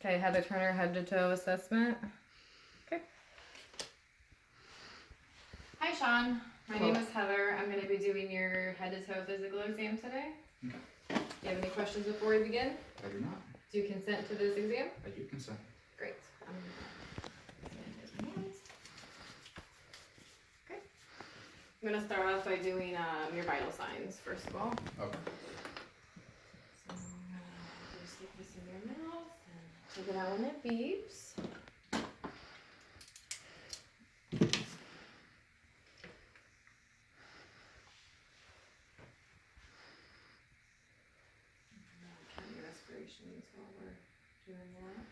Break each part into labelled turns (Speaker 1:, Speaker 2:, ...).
Speaker 1: Okay, Heather Turner, head to toe assessment. Okay. Hi, Sean. My name is Heather. I'm going to be doing your head to toe physical exam today.
Speaker 2: Okay.
Speaker 1: Do you have any questions before we begin?
Speaker 2: I do not.
Speaker 1: Do you consent to this exam?
Speaker 2: I do consent.
Speaker 1: Great. I'm going to start off by doing your vital signs, first of all.
Speaker 2: Okay.
Speaker 1: So I'm going to just stick this in your mouth and take it out when it beeps. Count your respirations while we're doing that.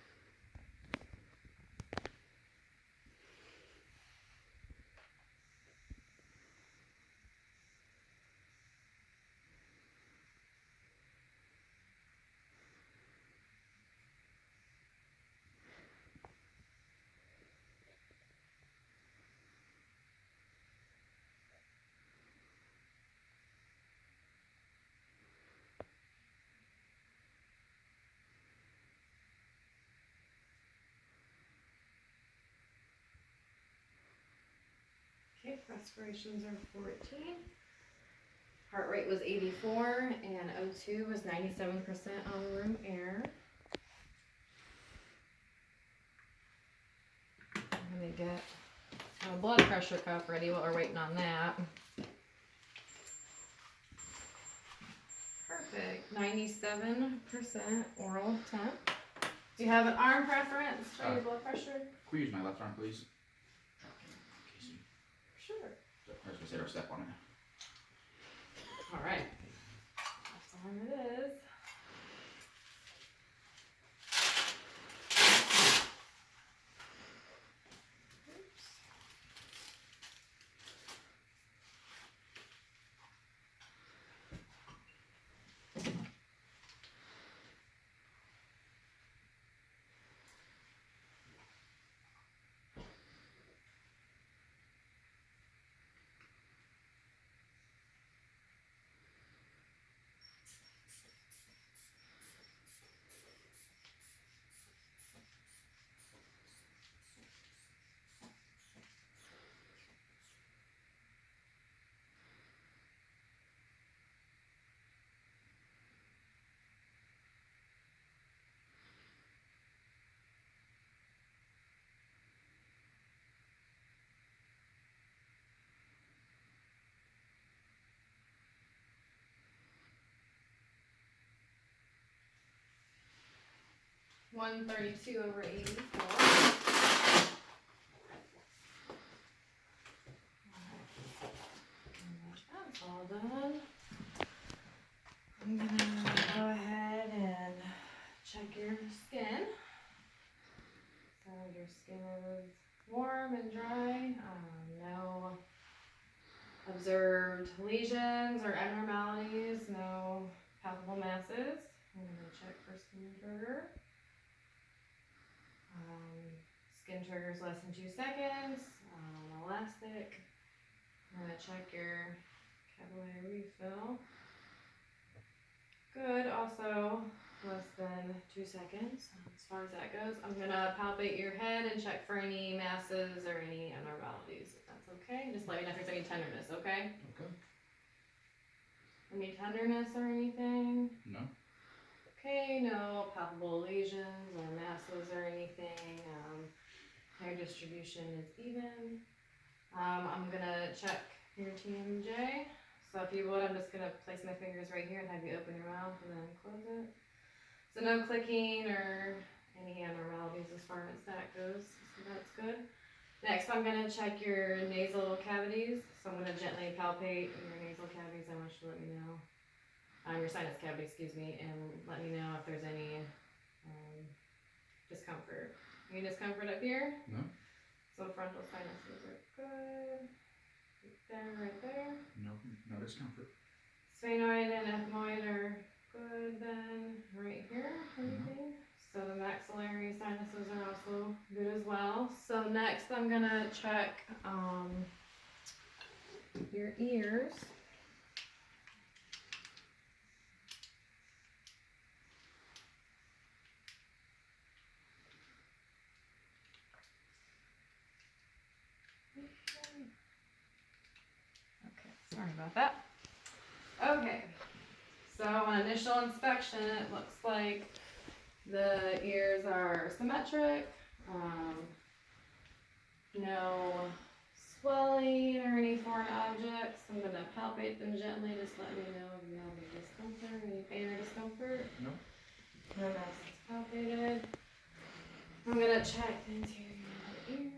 Speaker 1: Okay, respirations are 14. Heart rate was 84 and O2 was 97% on room air. I'm gonna get a blood pressure cuff ready while we're waiting on that. Perfect, 97% oral temp. Do you have an arm preference for your blood pressure?
Speaker 2: Can we use my left arm, please?
Speaker 1: Sure.
Speaker 2: I was gonna say our step on it.
Speaker 1: All right. Left arm it is. Oops. (132/84). That's all done. I'm gonna go ahead and check your skin. So your skin is warm and dry. No observed lesions or abnormalities. No palpable masses. I'm gonna check for skin trigger. Skin triggers less than 2 seconds. Elastic. I'm gonna check your capillary refill. Good. Also less than 2 seconds. As far as that goes, I'm gonna palpate your head and check for any masses or any abnormalities. If that's okay. Just let me know if there's any tenderness. Okay.
Speaker 2: Okay.
Speaker 1: Any tenderness or anything?
Speaker 2: No.
Speaker 1: Okay, no palpable lesions or masses or anything. Hair distribution is even. I'm gonna check your TMJ. So if you would, I'm just gonna place my fingers right here and have you open your mouth and then close it. So no clicking or any abnormalities as far as that goes. So that's good. Next, I'm gonna check your nasal cavities. So I'm gonna gently palpate your nasal cavities. I want you to let me know. Your sinus cavity, excuse me, and let me know if there's any discomfort. Any discomfort up here?
Speaker 2: No.
Speaker 1: So frontal sinuses are good. Right there.
Speaker 2: No discomfort.
Speaker 1: Sphenoid and ethmoid are good then. Right here, anything? So the maxillary sinuses are also good as well. So next I'm gonna check your ears. Sorry about that. Okay, so on initial inspection, it looks like the ears are symmetric. No swelling or any foreign objects. I'm gonna palpate them gently, just let me know if you have any discomfort, any pain or discomfort.
Speaker 2: No.
Speaker 1: No, that's palpated. I'm gonna check the interior of the ear.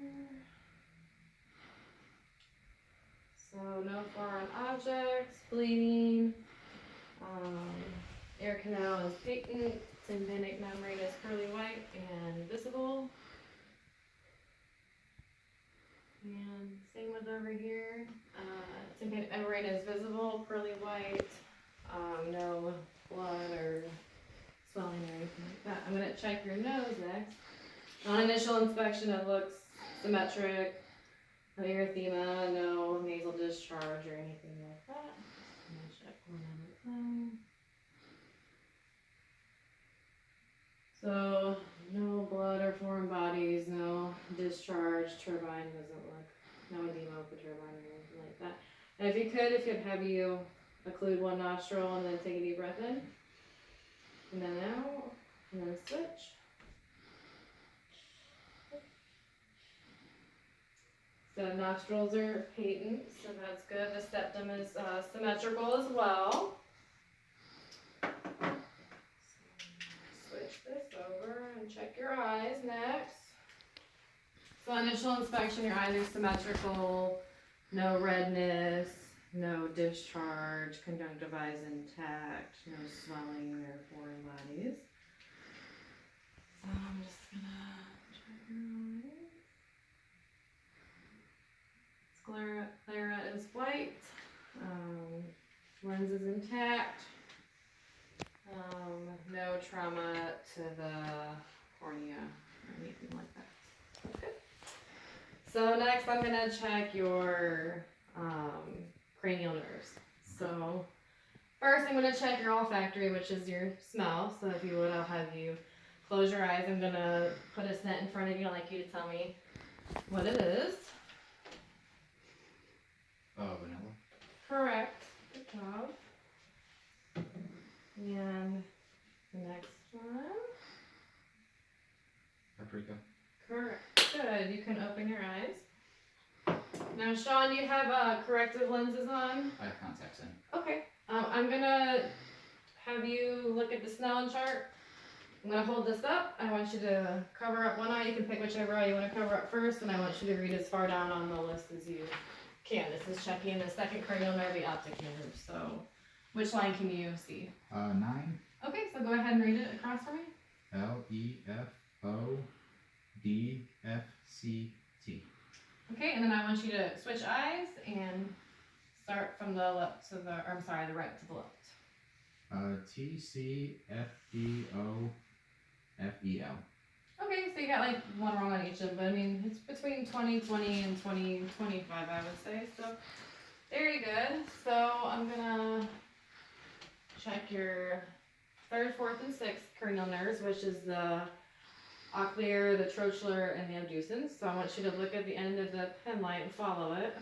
Speaker 1: So no foreign objects, bleeding. Ear canal is patent. Tympanic membrane is pearly white and visible. And same with over here. Tympanic membrane is visible, pearly white. No blood or swelling or anything like that. I'm gonna check your nose next. On initial inspection, it looks symmetric. No erythema, no nasal discharge or anything like that. I'm gonna check one other thing. So, no blood or foreign bodies, no discharge, turbine doesn't look, no edema with the turbine or anything like that. And if you'd have you occlude one nostril and then take a deep breath in, and then out, and then switch. So nostrils are patent, so that's good. The septum is symmetrical as well. Switch this over and check your eyes next. So initial inspection, your eyes are symmetrical, no redness, no discharge, conjunctiva is intact, no swelling or foreign bodies. So I'm just gonna check your eyes. Sclera is white, lens is intact, no trauma to the cornea or anything like that. Okay. So next I'm gonna check your cranial nerves. So first I'm gonna check your olfactory, which is your smell. So if you would, I'll have you close your eyes. I'm gonna put a scent in front of you. I'd like you to tell me what it is.
Speaker 2: Vanilla.
Speaker 1: Correct. Good job. And the next one.
Speaker 2: Paprika.
Speaker 1: Correct. Good. You can open your eyes. Now, Sean, do you have corrective lenses on?
Speaker 2: I have contacts in.
Speaker 1: Okay. I'm gonna have you look at the Snellen chart. I'm gonna hold this up. I want you to cover up one eye. You can pick whichever eye you want to cover up first, and I want you to read as far down on the list as you can. This is checking the second cranial nerve, the optic nerve. So, which line can you see?
Speaker 2: 9.
Speaker 1: Okay, so go ahead and read it across for me.
Speaker 2: LEFODFCT.
Speaker 1: Okay, and then I want you to switch eyes and start from the left to the, or I'm sorry, the right to the left.
Speaker 2: TCFDOFEL.
Speaker 1: Okay, so you got like one wrong on each of them, but I mean, it's between 2020 and 2025, I would say. So, very good. So, I'm gonna check your 3rd, 4th, and 6th cranial nerves, which is the ocular, the trochlear, and the abducens. So, I want you to look at the end of the pen light and follow it.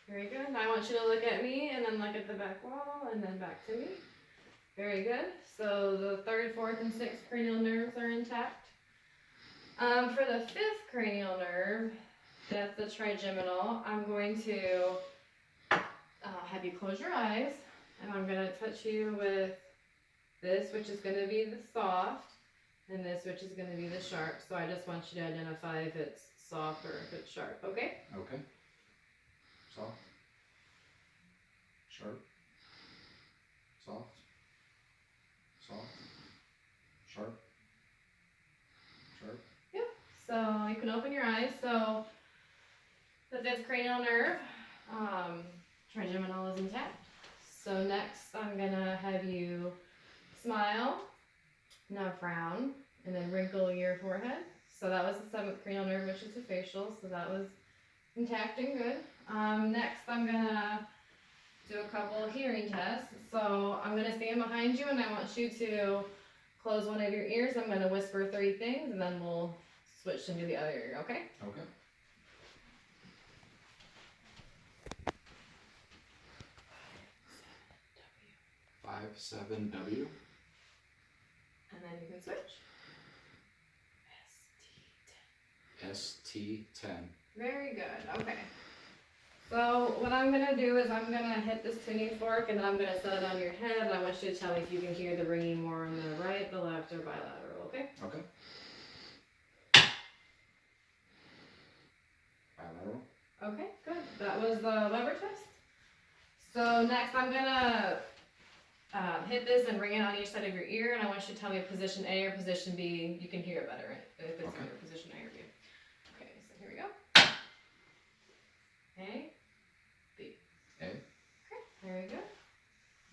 Speaker 1: Very good. Now I want you to look at me and then look at the back wall and then back to me. Very good. So the 3rd, 4th, and 6th cranial nerves are intact. For the 5th cranial nerve, that's the trigeminal, I'm going to have you close your eyes and I'm going to touch you with this, which is going to be the soft, and this, which is going to be the sharp. So I just want you to identify if it's soft or if it's sharp, okay?
Speaker 2: Okay. Soft. Sharp. Soft. Soft. Sharp. Sharp.
Speaker 1: Yep. So you can open your eyes. So the 5th cranial nerve, trigeminal is intact. So next I'm gonna have you smile, now frown, and then wrinkle your forehead. So that was the 7th cranial nerve, which is the facial. So that was intact and good. Next I'm gonna do a couple of hearing tests. So I'm gonna stand behind you and I want you to close one of your ears. I'm gonna whisper 3 things and then we'll switch into the other ear, okay?
Speaker 2: Okay. Five, 7W.
Speaker 1: And then you can switch.
Speaker 2: ST10.
Speaker 1: Very good, okay. So what I'm gonna do is I'm gonna hit this tuning fork and then I'm gonna set it on your head. I want you to tell me if you can hear the ringing more on the right, the left, or bilateral, okay?
Speaker 2: Okay. Bilateral.
Speaker 1: Okay, good. That was the lever test. So next I'm gonna hit this and ring it on each side of your ear, and I want you to tell me if position A or position B, you can hear it better if it's
Speaker 2: Okay.
Speaker 1: either position A or B. Okay, so here we go. A, B.
Speaker 2: A.
Speaker 1: Okay, very good.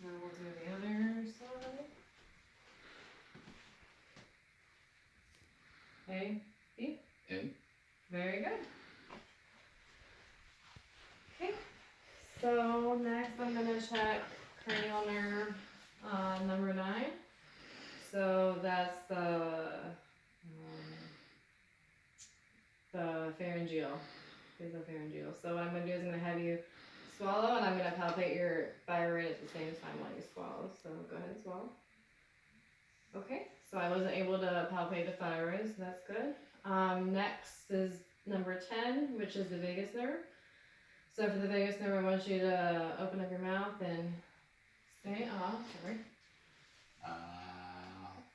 Speaker 1: Now we'll do the other side. A, B.
Speaker 2: A.
Speaker 1: Very good. Okay, so next I'm gonna check cranial nerve number 9. So that's the pharyngeal, nasopharyngeal. So what I'm gonna do is I'm gonna have you swallow and I'm gonna palpate your thyroid at the same time while you swallow. So go ahead and swallow. Okay, so I wasn't able to palpate the thyroid, so that's good. Next is number 10, which is the vagus nerve. So for the vagus nerve, I want you to open up your mouth and say, sorry.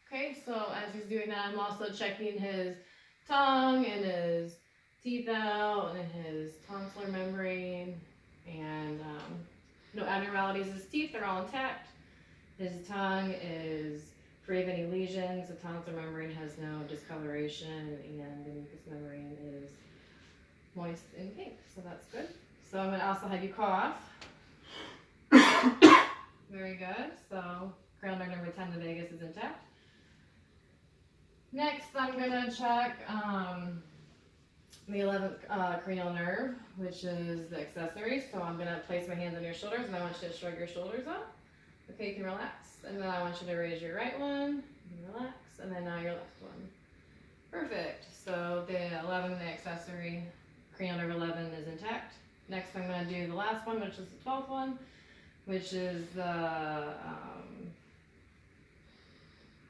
Speaker 1: Okay, so as he's doing that, I'm also checking his tongue and his teeth out and his tonsillar membrane and no abnormalities. His teeth are all intact. His tongue is free of any lesions. The tonsillar membrane has no discoloration and the mucous membrane is moist and pink, so that's good. So I'm going to also have you cough. Very good. So cranial nerve number 10, the vagus, is intact. Next, I'm going to check the 11th cranial nerve, which is the accessory. So I'm going to place my hands on your shoulders, and I want you to shrug your shoulders up. Okay, you can relax. And then I want you to raise your right one, and relax, and then now your left one. Perfect. So the 11th, the accessory, cranial nerve 11 is intact. Next, I'm going to do the last one, which is the 12th one, which is the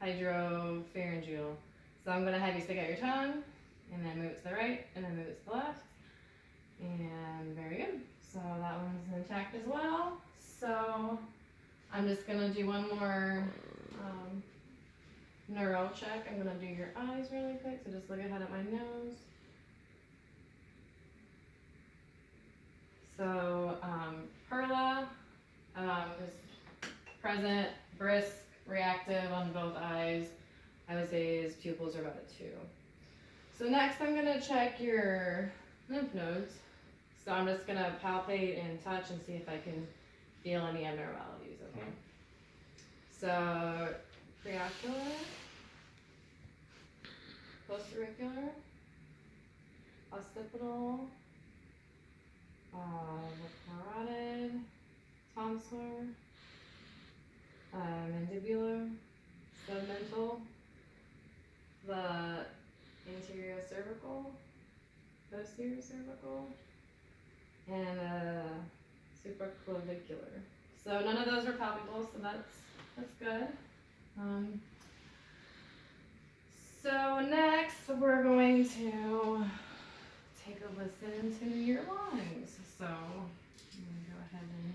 Speaker 1: hydropharyngeal. So I'm going to have you stick out your tongue, and then move it to the right, and then move it to the left. And very good. So that one's intact as well. So I'm just going to do one more neuro check. I'm going to do your eyes really quick. So just look ahead at my nose. So Perla is present, brisk, reactive on both eyes. I would say his pupils are about a 2. So next I'm going to check your lymph nodes. So I'm just going to palpate and touch and see if I can feel any abnormalities, okay? So preocular, postauricular, occipital, carotid, tonsillar, mandibular, segmental, the anterior cervical, posterior cervical, and supraclavicular. So none of those are palpable, so that's good. So next we're going to take a listen to your lungs. So I'm going to go ahead and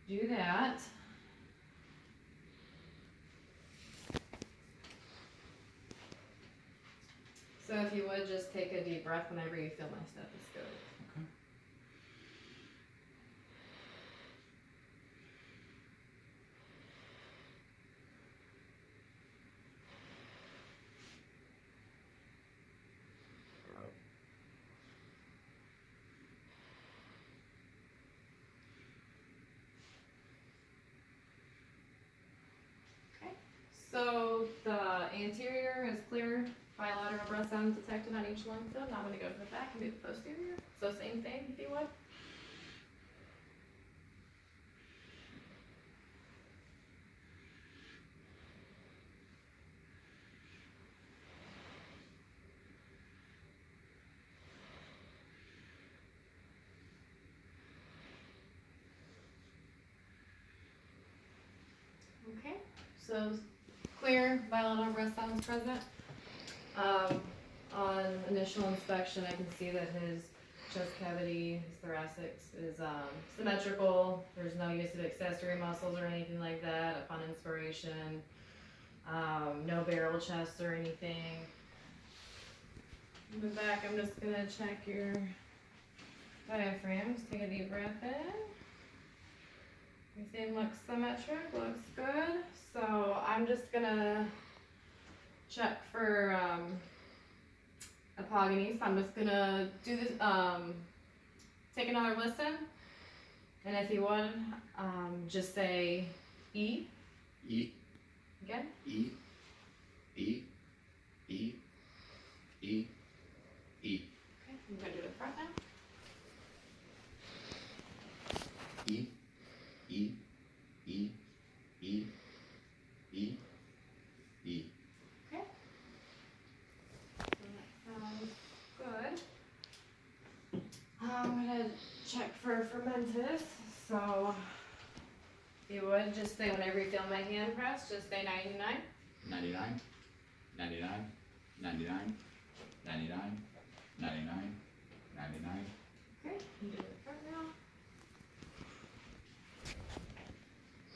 Speaker 1: do that. So if you would just take a deep breath whenever you feel my stethoscope.
Speaker 2: Okay.
Speaker 1: So the anterior is clear, bilateral breath sounds detected on each lung field. Now I'm going to go to the back and do the posterior. So same thing, if you would. Okay, so clear, bilateral breast sounds present. On initial inspection, I can see that his chest cavity, his thoracic is symmetrical. There's no use of accessory muscles or anything like that upon inspiration. No barrel chest or anything. In the back, I'm just gonna check your diaphragm. Just take a deep breath in. Everything looks symmetric, looks good. So I'm just gonna check for apogony. So I'm just gonna do this, take another listen. And if you would, just say E
Speaker 2: E,
Speaker 1: again.
Speaker 2: E, E, E, E, E,
Speaker 1: Okay, I'm gonna do the front now.
Speaker 2: E, E, E, E, E, E.
Speaker 1: Okay. So that sounds good. I'm gonna check for fermentus. So if you would just say whenever you feel my hand press, just say 99.
Speaker 2: 99, 99, 99, 99, 99, 99.
Speaker 1: Okay, you do the front now.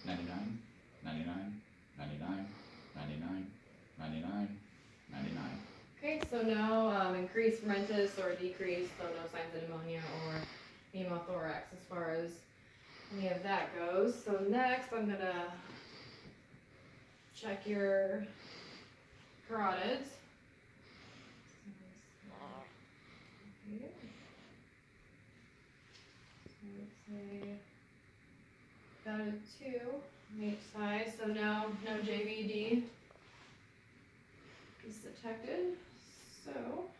Speaker 2: 99, 99, 99, 99, 99, 99.
Speaker 1: Okay, so no increased fermentus or decreased, so no signs of pneumonia or pneumothorax as far as any of that goes. So next I'm gonna check your carotids. Okay. So let's say about a 2 on each side, so no JVD is detected. So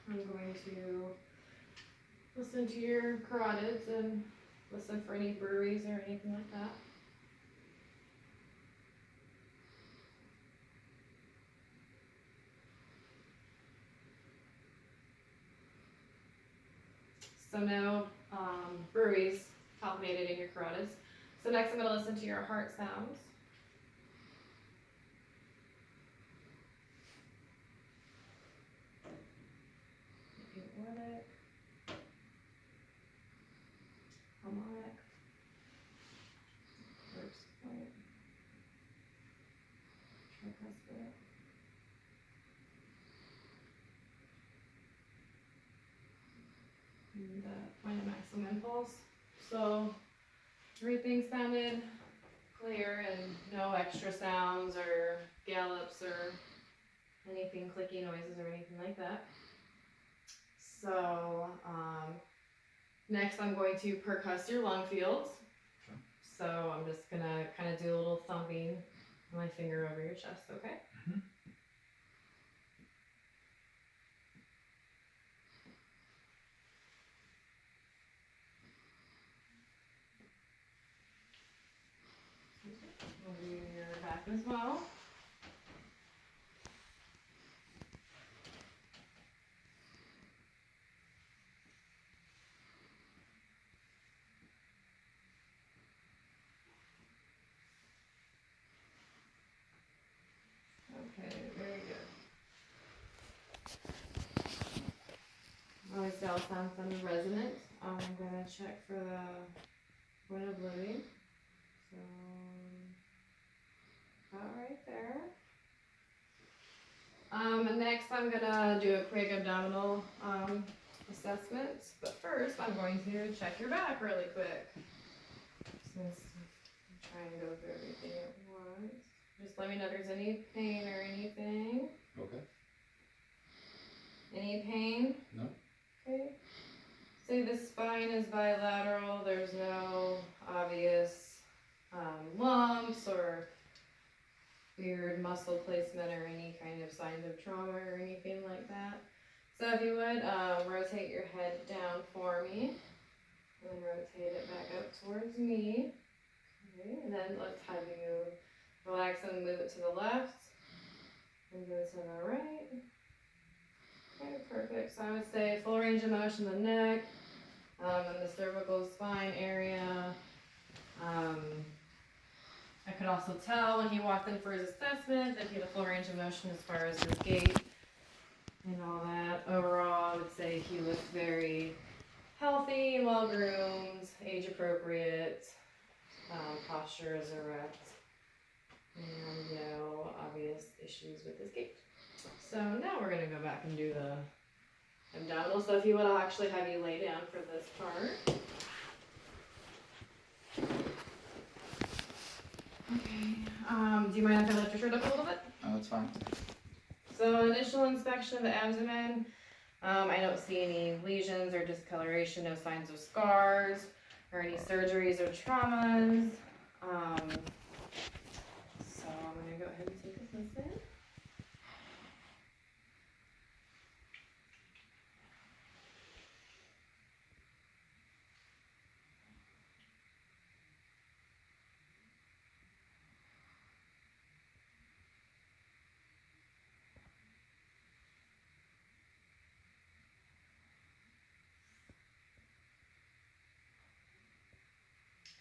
Speaker 1: I'm going to listen to your carotids and listen for any breweries or anything like that. So no breweries palpated in your carotids. So next I'm going to listen to your heart sounds. Aortic, harmonic, first point, tricuspid. And point of maximum impulse. So everything sounded clear and no extra sounds or gallops or anything clicky noises or anything like that. So next I'm going to percuss your lung fields.
Speaker 2: Sure.
Speaker 1: So I'm just gonna kind of do a little thumping with my finger over your chest, okay?
Speaker 2: Mhm.
Speaker 1: We'll do your back as well. Okay, very good. Obviously all sounds sound resonant. I'm gonna check for the point of living. So about right there. And next I'm gonna do a quick abdominal assessment. But first I'm going to check your back really quick. Since I'm trying to go through everything at once. Just let me know if there's any pain or anything.
Speaker 2: Okay.
Speaker 1: Any pain?
Speaker 2: No.
Speaker 1: Okay. Say the spine is bilateral, there's no obvious lumps or weird muscle placement or any kind of signs of trauma or anything like that. So if you would, rotate your head down for me, and then rotate it back up towards me. Okay, and then let's have you relax and move it to the left, and go to the right. Okay, perfect. So I would say full range of motion in the neck, and the cervical spine area. I could also tell when he walked in for his assessment that he had a full range of motion as far as his gait and all that. Overall, I would say he looked very healthy, well groomed, age appropriate, posture is erect, and no obvious issues with his gait. So now we're gonna go back and do the abdominal. So if you would, I'll actually have you lay down for this part. Okay. Do you mind if I lift your shirt up a little bit?
Speaker 2: Oh, that's fine.
Speaker 1: So initial inspection of the abdomen. I don't see any lesions or discoloration, no signs of scars or any surgeries or traumas. So I'm gonna go ahead and take this in.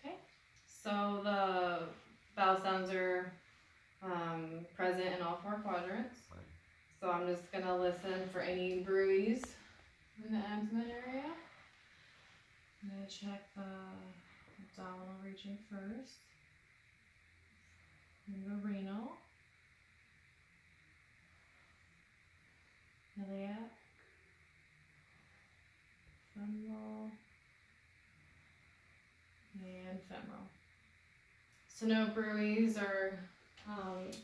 Speaker 1: Okay. So the bowel sounds are present in all 4 quadrants. So I'm just gonna listen for any bruise in the abdomen area. I'm gonna check the abdominal region first. And the renal. Iliac. Femoral. And femoral. So no bruise or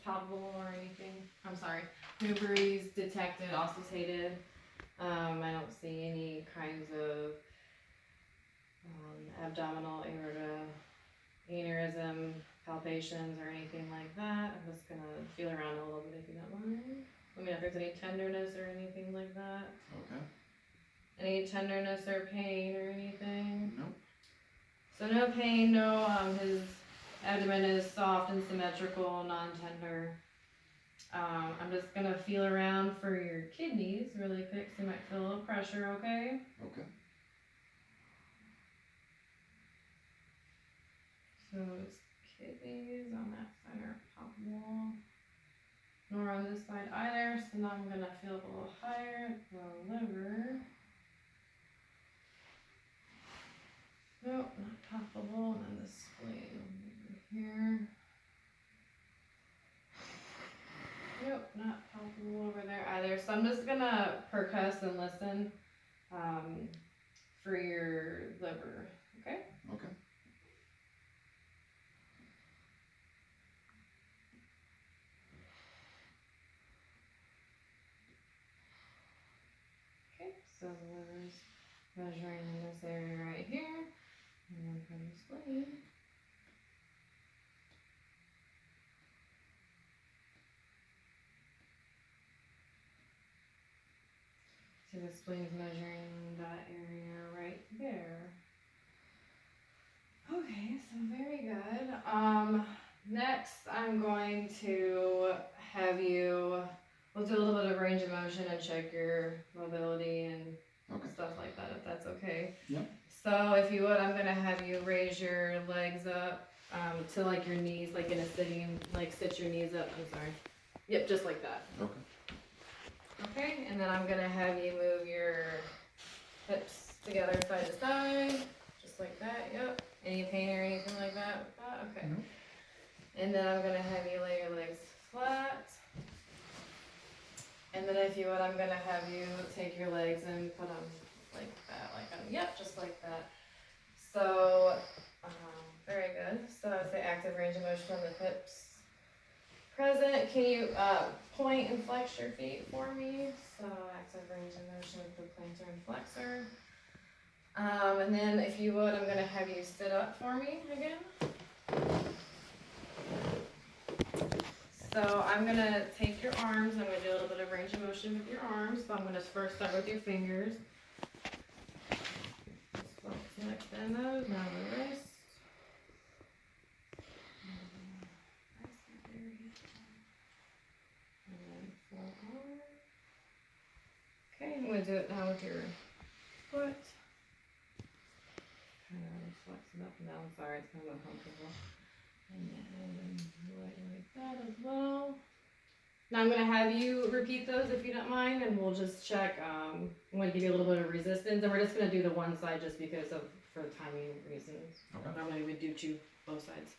Speaker 1: palpable or anything. I'm sorry. No bruise detected, auscultated. I don't see any kinds of abdominal aneurysm, palpations, or anything like that. I'm just gonna feel around a little bit if you don't mind. Let me know if there's any tenderness or anything like that.
Speaker 2: Okay.
Speaker 1: Any tenderness or pain or anything?
Speaker 2: Nope.
Speaker 1: So no pain, no, his abdomen is soft and symmetrical, non-tender. I'm just gonna feel around for your kidneys really quick, so you might feel a little pressure, okay?
Speaker 2: Okay.
Speaker 1: So it's kidneys on that side are palpable, nor on this side either, so now I'm gonna feel a little higher, the liver. Nope, not palpable, and then the spleen over here. Nope, not palpable over there either. So I'm just gonna percuss and listen for your liver, okay?
Speaker 2: Okay.
Speaker 1: Okay, so the liver's measuring in this area right here, and then from the spleen. So the spleen's measuring that area right there. Okay, so very good. Next I'm going to have you, we'll do a little bit of range of motion and check your mobility and
Speaker 2: Okay.
Speaker 1: stuff like that, if that's okay.
Speaker 2: Yep.
Speaker 1: So if you would, I'm gonna have you raise your legs up to like your knees, like in a sitting, like sit your knees up, I'm sorry. Yep, just like that.
Speaker 2: Okay.
Speaker 1: Okay, and then I'm gonna have you move your hips together side to side, just like that, yep. Any pain or anything like that with that? Okay.
Speaker 2: Nope.
Speaker 1: And then I'm gonna have you lay your legs flat. And then if you would, I'm gonna have you take your legs and put them like that, yep, just like that. So, very good. So I would say active range of motion on the hips. Present, can you point and flex your feet for me? So active range of motion with the plantar and flexor. And then if you would, I'm gonna have you sit up for me again. So I'm gonna take your arms, I'm gonna do a little bit of range of motion with your arms. So I'm gonna first start with your fingers. Just flex and extend those, now the wrist. And then forearm. Okay, I'm gonna do it now with your foot. Kind of flex it up and down, sorry, it's kind of uncomfortable. And then like that as well. Now I'm gonna have you repeat those if you don't mind, and we'll just check. I'm gonna give you a little bit of resistance, and we're just gonna do the one side just because of for timing reasons.
Speaker 2: Okay.
Speaker 1: Normally we do both sides.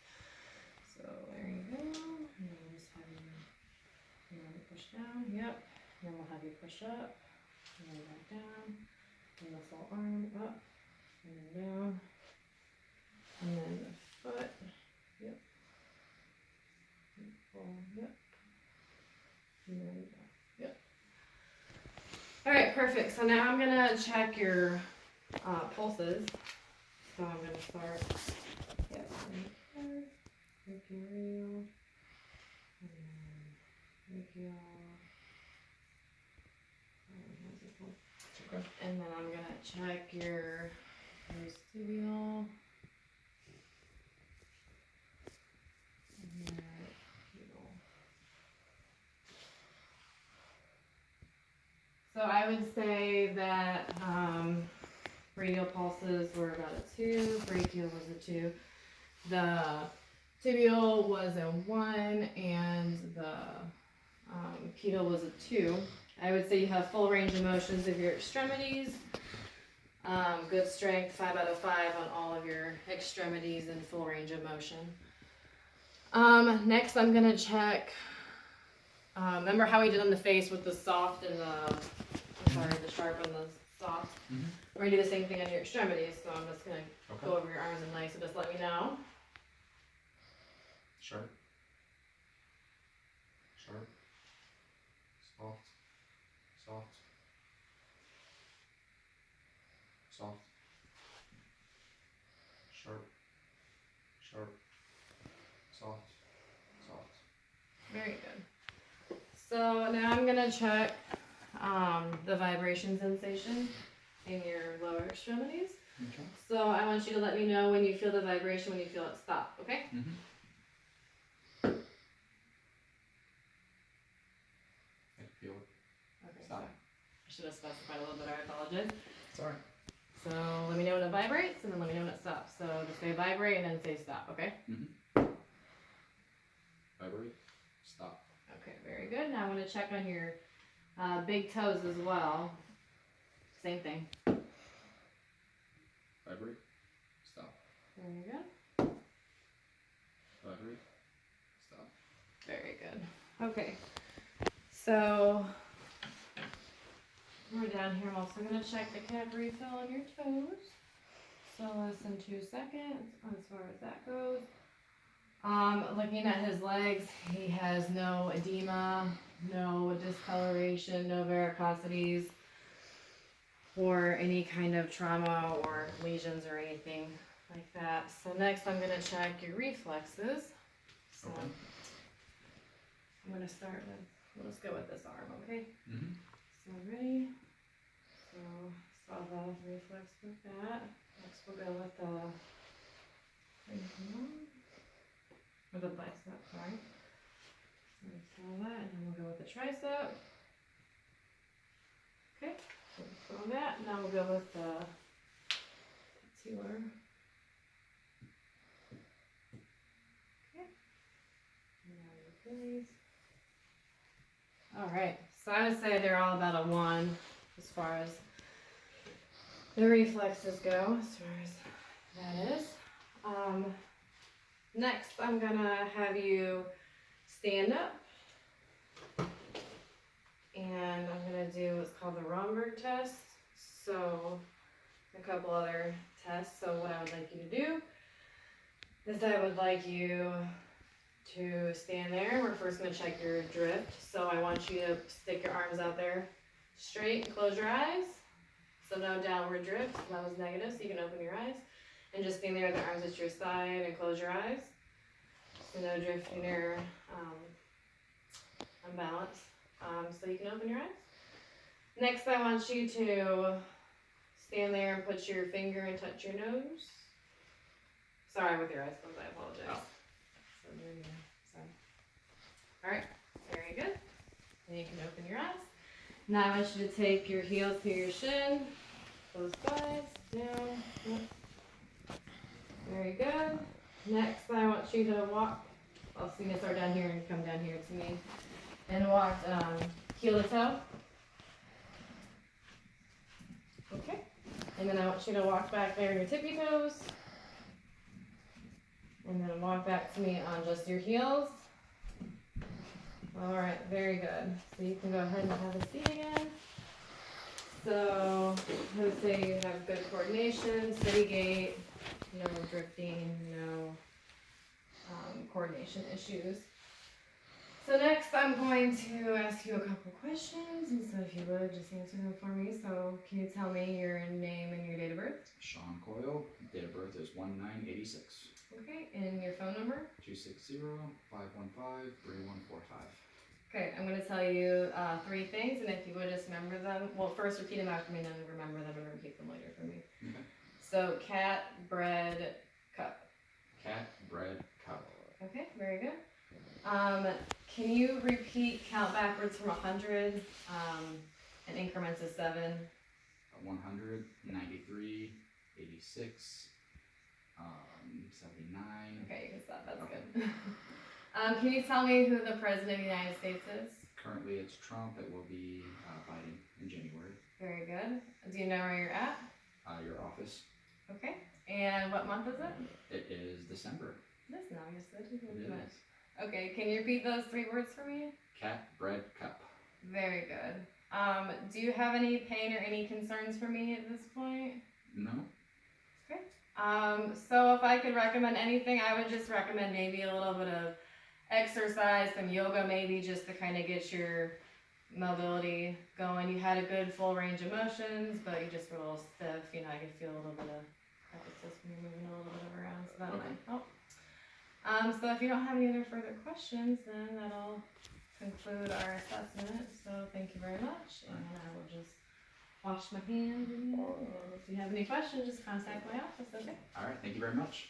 Speaker 1: So there you go. And then we'll just have you push down. Yep. And then we'll have you push up, and then back down, and the full arm up, and then down, and then the foot. Yep. Pull. Yep. And then back. Yep. All right, perfect. So now I'm gonna check your pulses. So I'm gonna start. Yep. Mercurial. Mercurial.
Speaker 2: Okay.
Speaker 1: And then I'm gonna check your vestibular. And your pedal. So I would say that radial pulses were about a 2, brachial was a 2. The tibial was a 1, and the pedal was a 2. I would say you have full range of motions of your extremities. Good strength, 5 out of 5 on all of your extremities and full range of motion. Next I'm gonna check, remember how we did on the face with the soft and the sharp and the soft?
Speaker 2: Mhm.
Speaker 1: We're gonna do the same thing on your extremities, so I'm just gonna
Speaker 2: Okay.
Speaker 1: go over your arms and legs, so just let me know.
Speaker 3: Sharp. Sharp. Soft. Soft. Soft. Sharp. Sharp. Soft. Soft.
Speaker 1: Very good. So now I'm gonna check the vibration sensation in your lower extremities.
Speaker 2: Okay.
Speaker 1: So I want you to let me know when you feel the vibration, when you feel it stop, okay?
Speaker 2: Mhm.
Speaker 3: I can feel it.
Speaker 1: Okay,
Speaker 2: Stop.
Speaker 1: sorry. I should have specified a little bit, I apologize.
Speaker 2: Sorry.
Speaker 1: So let me know when it vibrates, and then let me know when it stops. So just say vibrate and then say stop, okay?
Speaker 3: Vibrate. Stop.
Speaker 1: Okay, very good. Now I'm gonna check on your big toes as well. Same thing.
Speaker 3: Vibrate. Stop.
Speaker 1: Very good.
Speaker 3: Vibrate. Stop.
Speaker 1: Very good. Okay. So we're down here. I'm also gonna check the cap refill on your toes. So less than 2 seconds as far as that goes. Looking at his legs, he has no edema, no discoloration, no varicosities, or any kind of trauma or lesions or anything like that. So next I'm gonna check your reflexes. So
Speaker 2: Okay.
Speaker 1: I'm gonna start with, we'll just go with this arm, okay?
Speaker 2: Mhm.
Speaker 1: So ready? So saw the reflex with that. Next we'll go with the or the bicep, sorry. So we saw that, and then we'll go with the tricep. Okay, so we saw that. Now we'll go with the patellar. Okay. And now your Achilles. Alright, so I would say they're all about a 1 as far as the reflexes go, as far as that is. Next, I'm gonna have you stand up, and I'm gonna do what's called the Romberg test. So, a couple other tests. So, what I would like you to do is I would like you to stand there. We're first gonna check your drift. So, I want you to stick your arms out there straight and close your eyes. So, no downward drift. That was negative, so you can open your eyes. And just stand there with the arms at your side and close your eyes. So no drifting or unbalance. So you can open your eyes. Next, I want you to stand there and put your finger and touch your nose. Sorry, with your eyes closed, I apologize.
Speaker 2: Oh.
Speaker 1: So there you go. Sorry. Alright, very good. And you can open your eyes. Now I want you to take your heels to your shin. Both sides, down, up. Very good. Next, I want you to walk. I'll see you start down here and come down here to me, and walk heel to toe. Okay. And then I want you to walk back there on your tippy toes. And then walk back to me on just your heels. Alright, very good. So you can go ahead and have a seat again. So, I would say you have good coordination, steady gait, no drifting, no coordination issues. So next I'm going to ask you a couple questions, and so if you would just answer them for me. So can you tell me your name and your date of birth?
Speaker 2: Sean Coyle, date of birth is 1986.
Speaker 1: Okay, and your phone number?
Speaker 2: 260-515-3145.
Speaker 1: Okay, I'm going to tell you 3 things, and if you would just remember them, well, first repeat them after me, then remember them and repeat them later for me.
Speaker 2: Okay.
Speaker 1: So, cat, bread, cup.
Speaker 2: Cat, bread, cup.
Speaker 1: Okay, very good. Can you repeat count backwards from 100 in increments of 7?
Speaker 2: 100, 93, 86, 79.
Speaker 1: Okay, you can stop. That's
Speaker 2: Okay.
Speaker 1: good. Can you tell me who the President of the United States is?
Speaker 2: Currently it's Trump. It will be Biden in January.
Speaker 1: Very good. Do you know where you're at?
Speaker 2: Your office.
Speaker 1: Okay. And what month is it?
Speaker 2: It is December.
Speaker 1: This now, you said.
Speaker 2: It is.
Speaker 1: Okay, can you repeat those 3 words for me?
Speaker 2: Cat, bread, cup.
Speaker 1: Very good. Do you have any pain or any concerns for me at this point?
Speaker 2: No?
Speaker 1: So if I could recommend anything, I would just recommend maybe a little bit of exercise, some yoga maybe, just to kind of get your mobility going. You had a good full range of motions, but you just were a little stiff. You know, I could feel a little bit of emphasis when you're moving a little bit around, so that
Speaker 2: Okay.
Speaker 1: might help. So if you don't have any other further questions, then that'll conclude our assessment. So thank you very much, and I will just wash my hands, and if you have any questions, just contact my office, okay?
Speaker 2: All right. Thank you very much.